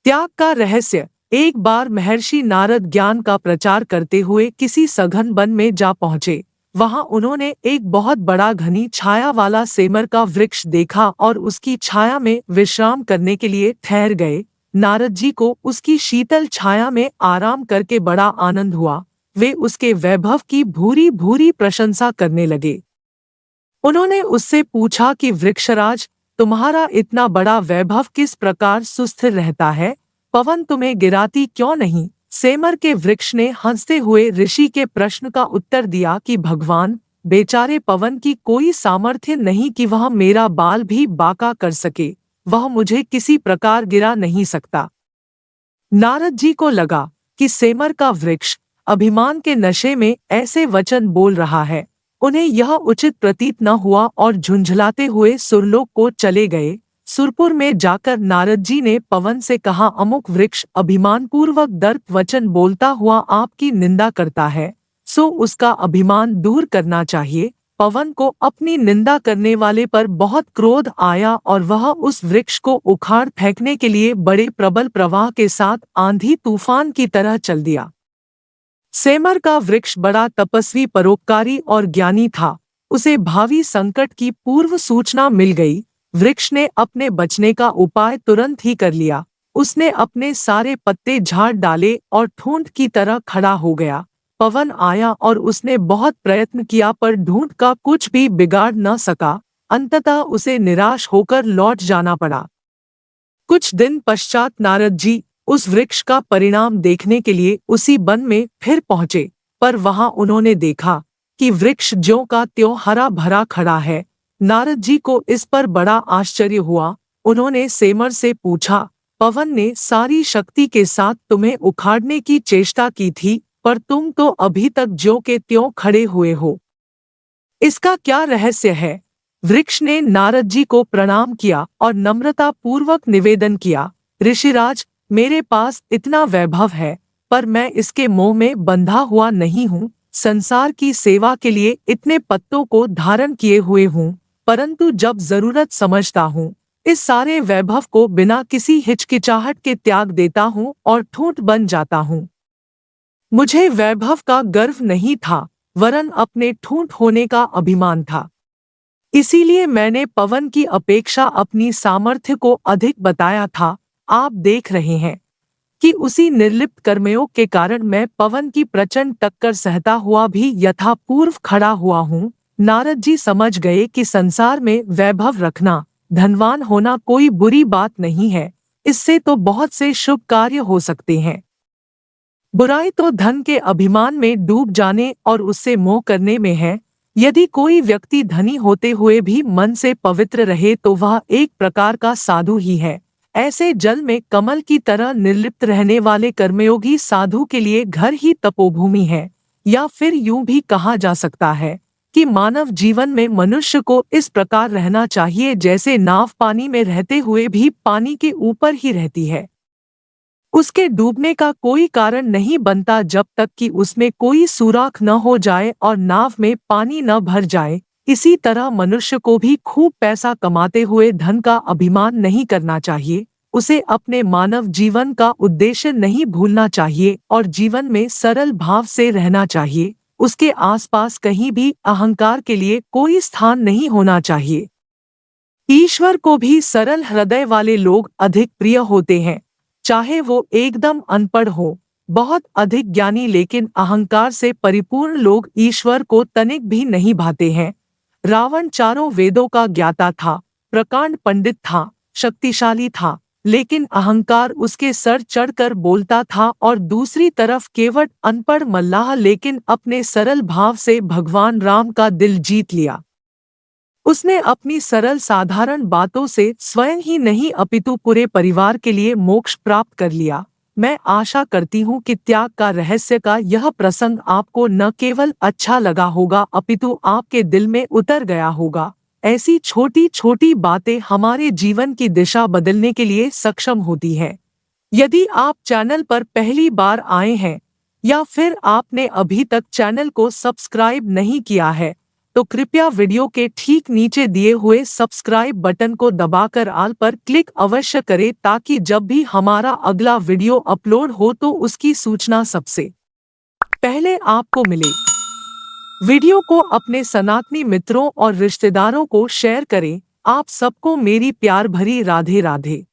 त्याग का रहस्य। एक बार महर्षि नारद ज्ञान का प्रचार करते हुए किसी सघन वन में जा पहुंचे। वहां उन्होंने एक बहुत बड़ा घनी छाया वाला सेमर का वृक्ष देखा और उसकी छाया में विश्राम करने के लिए ठहर गए। नारद जी को उसकी शीतल छाया में आराम करके बड़ा आनंद हुआ। वे उसके वैभव की भूरी भूरी प्रशंसा करने लगे। उन्होंने उससे पूछा कि वृक्षराज, तुम्हारा इतना बड़ा वैभव किस प्रकार सुस्थिर रहता है? पवन तुम्हें गिराती क्यों नहीं? सेमर के वृक्ष ने हंसते हुए ऋषि के प्रश्न का उत्तर दिया कि भगवान, बेचारे पवन की कोई सामर्थ्य नहीं कि वह मेरा बाल भी बांका कर सके। वह मुझे किसी प्रकार गिरा नहीं सकता। नारद जी को लगा कि सेमर का वृक्ष अभिमान के नशे में ऐसे वचन बोल रहा है। उन्हें यह उचित प्रतीत न हुआ और झुंझलाते हुए सुरलोक को चले गए। सुरपुर में जाकर नारद जी ने पवन से कहा, अमुक वृक्ष अभिमानपूर्वक दर्प वचन बोलता हुआ आपकी निंदा करता है, सो उसका अभिमान दूर करना चाहिए। पवन को अपनी निंदा करने वाले पर बहुत क्रोध आया और वह उस वृक्ष को उखाड़ फेंकने के लिए बड़े प्रबल प्रवाह के साथ आंधी तूफान की तरह चल दिया। सेमर का वृक्ष बड़ा तपस्वी, परोपकारी और ज्ञानी था। उसे भावी संकट की पूर्व सूचना मिल गई। वृक्ष ने अपने बचने का उपाय तुरंत ही कर लिया। उसने अपने सारे पत्ते झाड़ डाले और ठूंठ की तरह खड़ा हो गया। पवन आया और उसने बहुत प्रयत्न किया पर ढूंढ का कुछ भी बिगाड़ न सका। अंततः उसे निराश होकर लौट जाना पड़ा। कुछ दिन पश्चात नारद जी उस वृक्ष का परिणाम देखने के लिए उसी वन में फिर पहुंचे, पर वहां उन्होंने देखा कि वृक्ष ज्यों का त्यों हरा भरा खड़ा है। नारद जी को इस पर बड़ा आश्चर्य हुआ। उन्होंने सेमर से पूछा, पवन ने सारी शक्ति के साथ तुम्हें उखाड़ने की चेष्टा की थी, पर तुम तो अभी तक ज्यों के त्यों खड़े हुए हो। इसका क्या रहस्य है? वृक्ष ने नारद जी को प्रणाम किया और नम्रता पूर्वक निवेदन किया, ऋषिराज, मेरे पास इतना वैभव है, पर मैं इसके मोह में बंधा हुआ नहीं हूँ। संसार की सेवा के लिए इतने पत्तों को धारण किए हुए हूँ, परंतु जब जरूरत समझता हूँ, इस सारे वैभव को बिना किसी हिचकिचाहट के त्याग देता हूँ और ठूंठ बन जाता हूँ। मुझे वैभव का गर्व नहीं था, वरन अपने ठूंठ होने का अभिमान था। इसीलिए मैंने पवन की अपेक्षा अपनी सामर्थ्य को अधिक बताया था। आप देख रहे हैं कि उसी निर्लिप्त कर्मयोग के कारण मैं पवन की प्रचंड टक्कर सहता हुआ भी यथापूर्व खड़ा हुआ हूँ। नारद जी समझ गए कि संसार में वैभव रखना, धनवान होना कोई बुरी बात नहीं है। इससे तो बहुत से शुभ कार्य हो सकते हैं। बुराई तो धन के अभिमान में डूब जाने और उससे मोह करने में है। यदि कोई व्यक्ति धनी होते हुए भी मन से पवित्र रहे तो वह एक प्रकार का साधु ही है। ऐसे जल में कमल की तरह निर्लिप्त रहने वाले कर्मयोगी साधु के लिए घर ही तपोभूमि है। या फिर यूं भी कहा जा सकता है कि मानव जीवन में मनुष्य को इस प्रकार रहना चाहिए जैसे नाव पानी में रहते हुए भी पानी के ऊपर ही रहती है। उसके डूबने का कोई कारण नहीं बनता जब तक कि उसमें कोई सुराख न हो जाए और नाव में पानी न भर जाए। इसी तरह मनुष्य को भी खूब पैसा कमाते हुए धन का अभिमान नहीं करना चाहिए। उसे अपने मानव जीवन का उद्देश्य नहीं भूलना चाहिए और जीवन में सरल भाव से रहना चाहिए। उसके आसपास कहीं भी अहंकार के लिए कोई स्थान नहीं होना चाहिए। ईश्वर को भी सरल हृदय वाले लोग अधिक प्रिय होते हैं, चाहे वो एकदम अनपढ़ हो, बहुत अधिक ज्ञानी लेकिन अहंकार से परिपूर्ण लोग ईश्वर को तनिक भी नहीं भाते हैं। रावण चारों वेदों का ज्ञाता था, प्रकांड पंडित था, शक्तिशाली था, लेकिन अहंकार उसके सर चढ़कर बोलता था और दूसरी तरफ केवट अनपढ़ मल्लाह लेकिन अपने सरल भाव से भगवान राम का दिल जीत लिया। उसने अपनी सरल साधारण बातों से स्वयं ही नहीं अपितु पूरे परिवार के लिए मोक्ष प्राप्त कर लिया। मैं आशा करती हूँ कि त्याग का रहस्य का यह प्रसंग आपको न केवल अच्छा लगा होगा अपितु आपके दिल में उतर गया होगा। ऐसी छोटी छोटी बातें हमारे जीवन की दिशा बदलने के लिए सक्षम होती है। यदि आप चैनल पर पहली बार आए हैं या फिर आपने अभी तक चैनल को सब्सक्राइब नहीं किया है तो कृपया वीडियो के ठीक नीचे दिए हुए सब्सक्राइब बटन को दबाकर ऑल पर क्लिक अवश्य करें ताकि जब भी हमारा अगला वीडियो अपलोड हो तो उसकी सूचना सबसे पहले आपको मिले। वीडियो को अपने सनातनी मित्रों और रिश्तेदारों को शेयर करें। आप सबको मेरी प्यार भरी राधे राधे।